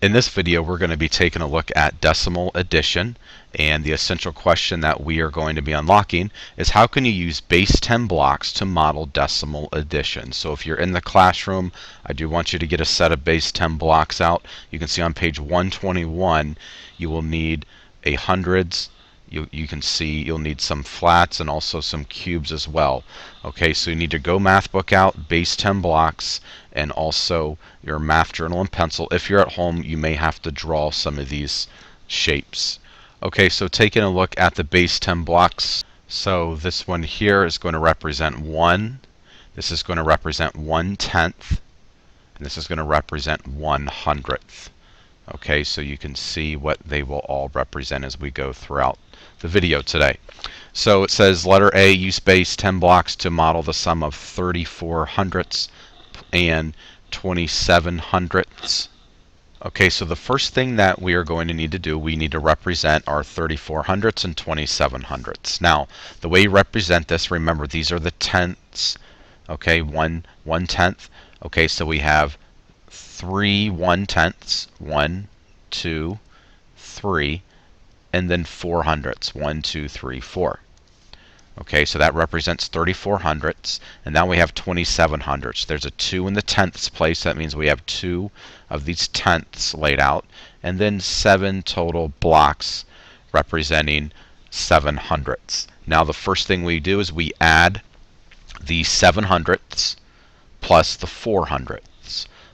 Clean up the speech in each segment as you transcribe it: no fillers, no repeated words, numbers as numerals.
In this video, we're going to be taking a look at decimal addition, and the essential question that we are going to be unlocking is how can you use base 10 blocks to model decimal addition. So if you're in the classroom, I do want you to get a set of base 10 blocks out. You can see on page 121 you will need a hundreds. You can see you'll need some flats and also some cubes as well. Okay, so you need to go math book out, base 10 blocks, and also your math journal and pencil. If you're at home, you may have to draw some of these shapes. Okay, so taking a look at the base 10 blocks. So this one here is going to represent 1. This is going to represent 1/10. And this is going to represent 1/100th. Okay, so you can see what they will all represent as we go throughout the video today. So it says letter A, use base 10 blocks to model the sum of 34 hundredths and 27 hundredths. Okay, so the first thing that we are going to need to do, we need to represent our 34 hundredths and 27 hundredths. Now, the way you represent this, remember these are the tenths. Okay, 1/10. Okay, so we have 3 1/10ths, 1, 2, 3, and then 4 hundredths, 1, 2, 3, 4. Okay, so that represents 34 hundredths, and now we have 27 hundredths. There's a 2 in the tenths place. That means we have 2 of these tenths laid out, and then 7 total blocks representing 7 hundredths. Now the first thing we do is we add the 7 hundredths plus the 4 hundredths.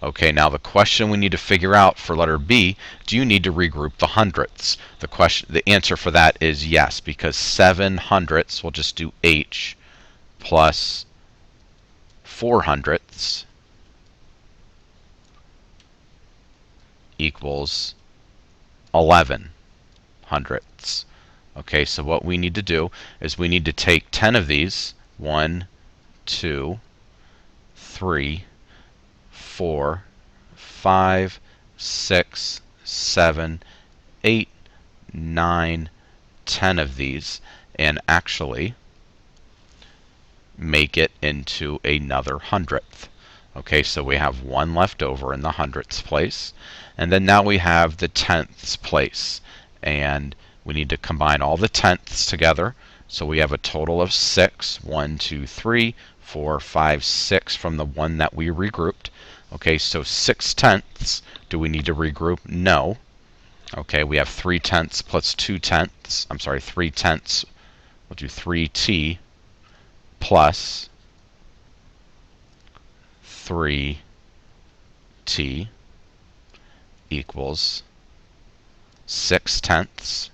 Okay, now the question we need to figure out for letter B, do you need to regroup the hundredths? The answer for that is yes, because 7 hundredths, we'll just do H, plus 4 hundredths equals 11 hundredths. Okay, so what we need to do is we need to take 10 of these, 1, 2, 3, 4, 5, 6, 7, 8, 9, 10 of these, and actually make it into another hundredth. Okay, so we have 1 left over in the hundredths place, and then now we have the tenths place, and we need to combine all the tenths together. So we have a total of 6, 1, 2, 3, 4, 5, 6 from the one that we regrouped. Okay, so 6 tenths. Do we need to regroup? No. Okay, we have 3 tenths plus 2 tenths. I'm sorry, 3 tenths. We'll do 3t plus 3t equals 6 tenths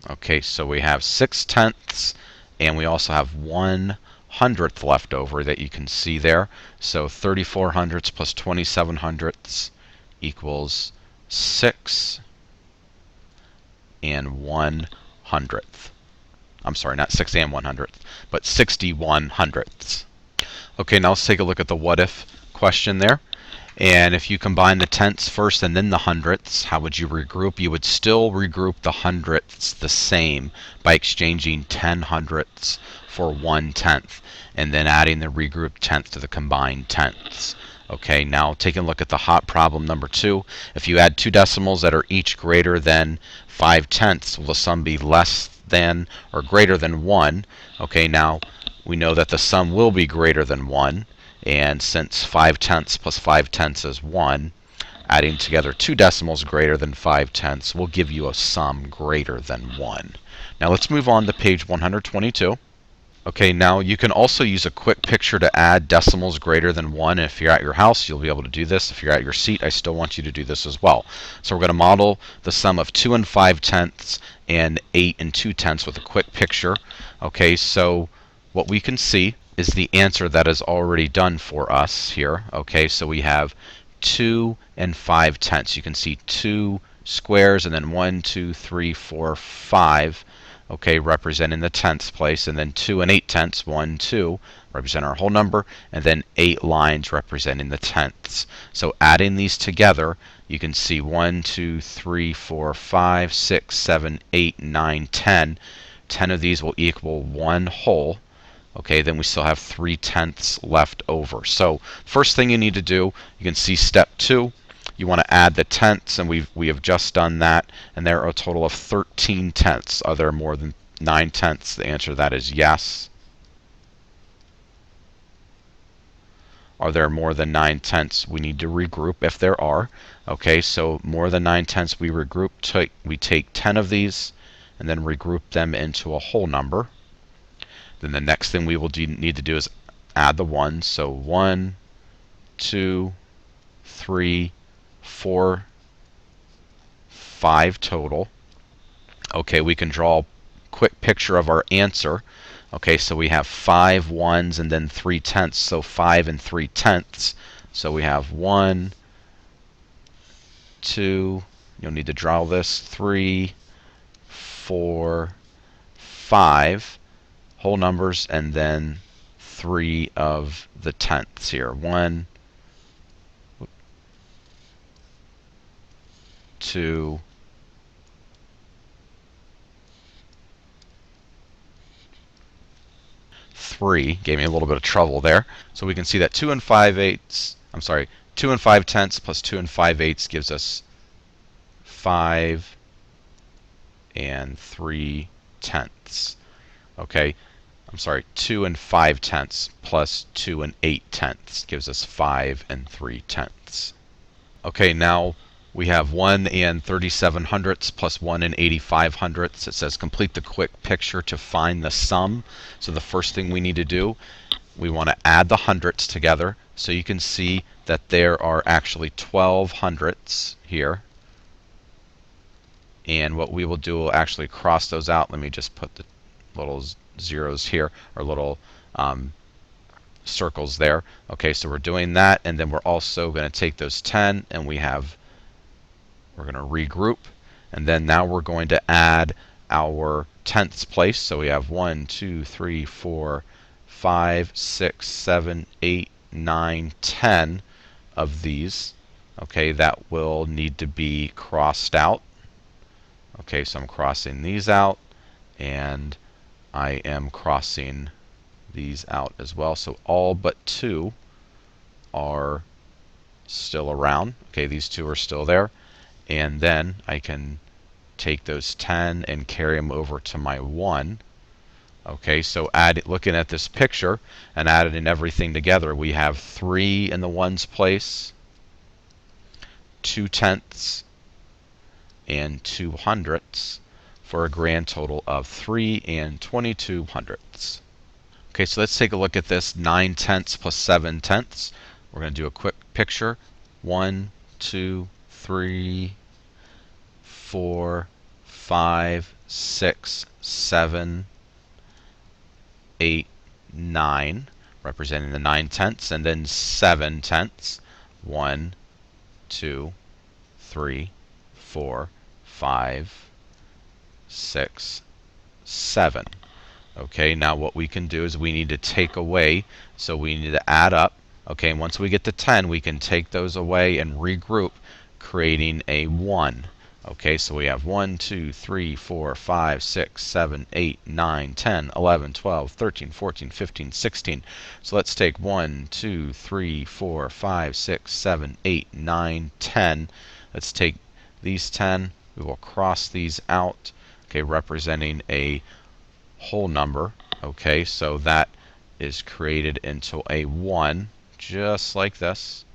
Okay, so we have 6 tenths, and we also have 1 hundredth left over that you can see there. So 34 hundredths plus 27 hundredths equals 6 and 1 hundredth. I'm sorry, not 6 and 1 hundredth, but 61 hundredths. Okay, now let's take a look at the what if question there. And if you combine the tenths first and then the hundredths, how would you regroup? You would still regroup the hundredths the same by exchanging 10 hundredths for 1/10 and then adding the regrouped tenth to the combined tenths. Okay, now taking a look at the hot problem number 2. If you add 2 decimals that are each greater than 5/10, will the sum be less than or greater than 1? Okay, now we know that the sum will be greater than 1. And since 5/10 plus 5/10 is 1, adding together 2 decimals greater than 5/10 will give you a sum greater than 1. Now let's move on to page 122. Okay, now you can also use a quick picture to add decimals greater than 1. If you're at your house, you'll be able to do this. If you're at your seat, I still want you to do this as well. So we're going to model the sum of 2 and 5/10 and 8 and 2/10 with a quick picture. Okay, so what we can see is the answer that is already done for us here. Okay, so we have 2 and 5/10. You can see 2 squares and then 1, 2, 3, 4, 5. Okay, representing the tenths place, and then 2 and 8/10, 1, 2, represent our whole number, and then 8 lines representing the tenths. So adding these together, you can see 1, 2, 3, 4, 5, 6, 7, 8, 9, 10. 10 of these will equal 1 whole. Okay, then we still have 3/10 left over. So first thing you need to do, you can see step 2. You want to add the tenths, and we have just done that, and there are a total of 13/10. Are there more than 9/10? The answer to that is yes. Are there more than 9/10? We need to regroup if there are. Okay, so more than 9/10, we regroup. We take 10 of these and then regroup them into a whole number. Then the next thing we will need to do is add the ones. So 1, 2, 3, 4, 5 total. Okay, we can draw a quick picture of our answer. Okay, so we have 5 ones and then 3/10, so 5 and 3/10. So we have 1, 2, you'll need to draw this, 3, 4, 5 whole numbers, and then 3 of the tenths here. 1, 2, 3. Gave me a little bit of trouble there. So we can see that 2 and 5/8, 2 and 5/10 plus 2 and 5/8 gives us 5 and 3/10. Okay, 2 and 5/10 plus 2 and 8/10 gives us 5 and 3/10. Okay, now we have 1 and 37/100ths plus 1 and 85/100ths. It says complete the quick picture to find the sum. So the first thing we need to do, we want to add the hundredths together. So you can see that there are actually 12 hundredths here. And what we will do, we'll actually cross those out. Let me just put the little zeros here, or little circles there. Okay, so we're doing that, and then we're also going to take those 10, and we're going to regroup, and then now we're going to add our tenths place. So we have 1, 2, 3, 4, 5, 6, 7, 8, 9, 10 of these. Okay, that will need to be crossed out. Okay, so I'm crossing these out, and I am crossing these out as well. So all but 2 are still around. Okay, these 2 are still there. And then I can take those 10 and carry them over to my 1. Okay, so looking at this picture and adding everything together, we have 3 in the ones place, 2/10 and 2/100ths, for a grand total of 3 and 22/100ths. Okay, so let's take a look at this 9/10 plus 7/10. We're going to do a quick picture. 1, 2, 3, 4, 5, 6, 7, 8, 9, representing the 9/10, and then 7/10. 1, 2, 3, 4, 5, 6, 7. Okay, now what we can do is we need to take away, so we need to add up. Okay, and once we get to 10, we can take those away and regroup, creating a 1. Okay, so we have 1, 2, 3, 4, 5, 6, 7, 8, 9, 10, 11, 12, 13, 14, 15, 16. So let's take 1, 2, 3, 4, 5, 6, 7, 8, 9, 10. Let's take these 10. We will cross these out, okay, representing a whole number. Okay, so that is created into a 1, just like this.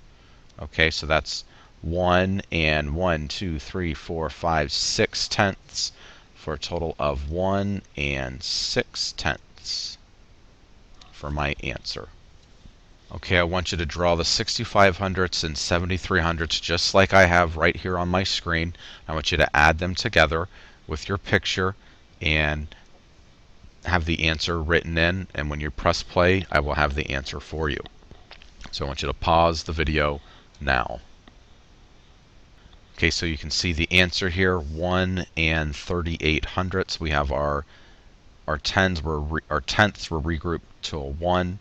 Okay, so that's 1 and 1, 2, 3, 4, 5, 6/10, for a total of 1 and 6/10 for my answer. Okay, I want you to draw the 65/100ths and 73/100ths just like I have right here on my screen. I want you to add them together with your picture and have the answer written in, and when you press play, I will have the answer for you. So I want you to pause the video now. Okay, so you can see the answer here, 1 and 38/100ths. We have our tenths were regrouped to a 1,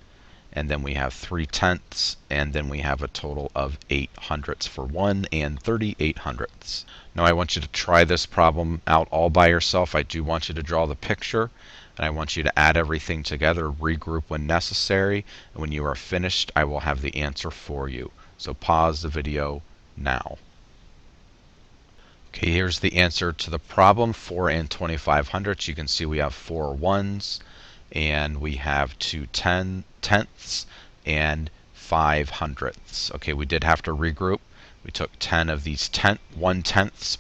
and then we have 3/10, and then we have a total of 8 hundredths for 1 and 38 hundredths. Now I want you to try this problem out all by yourself. I do want you to draw the picture, and I want you to add everything together, regroup when necessary, and when you are finished, I will have the answer for you. So pause the video now. Okay, here's the answer to the problem, 4 and 25 hundredths. You can see we have 4 ones, and we have 2 tenths, and 5 hundredths. Okay, we did have to regroup. We took 10 of these 1/10ths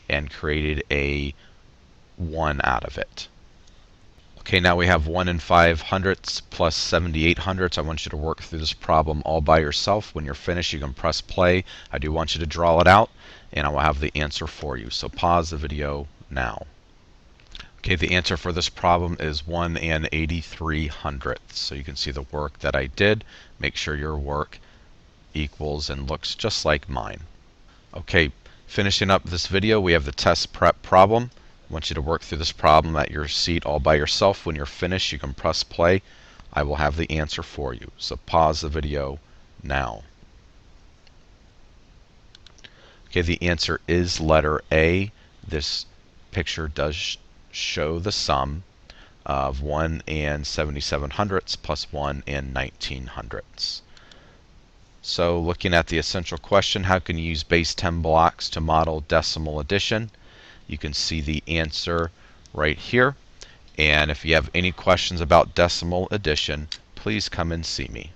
and created a 1 out of it. Okay, now we have 1 and 5 hundredths plus 78 hundredths. I want you to work through this problem all by yourself. When you're finished, you can press play. I do want you to draw it out, and I will have the answer for you. So pause the video now. Okay, the answer for this problem is 1 and 83 hundredths. So you can see the work that I did. Make sure your work equals and looks just like mine. Okay, finishing up this video, we have the test prep problem. I want you to work through this problem at your seat all by yourself. When you're finished, you can press play. I will have the answer for you. So pause the video now. Okay, the answer is letter A. This picture does show the sum of 1 and 77 hundredths plus 1 and 19 hundredths. So looking at the essential question, how can you use base 10 blocks to model decimal addition? You can see the answer right here. And if you have any questions about decimal addition, please come and see me.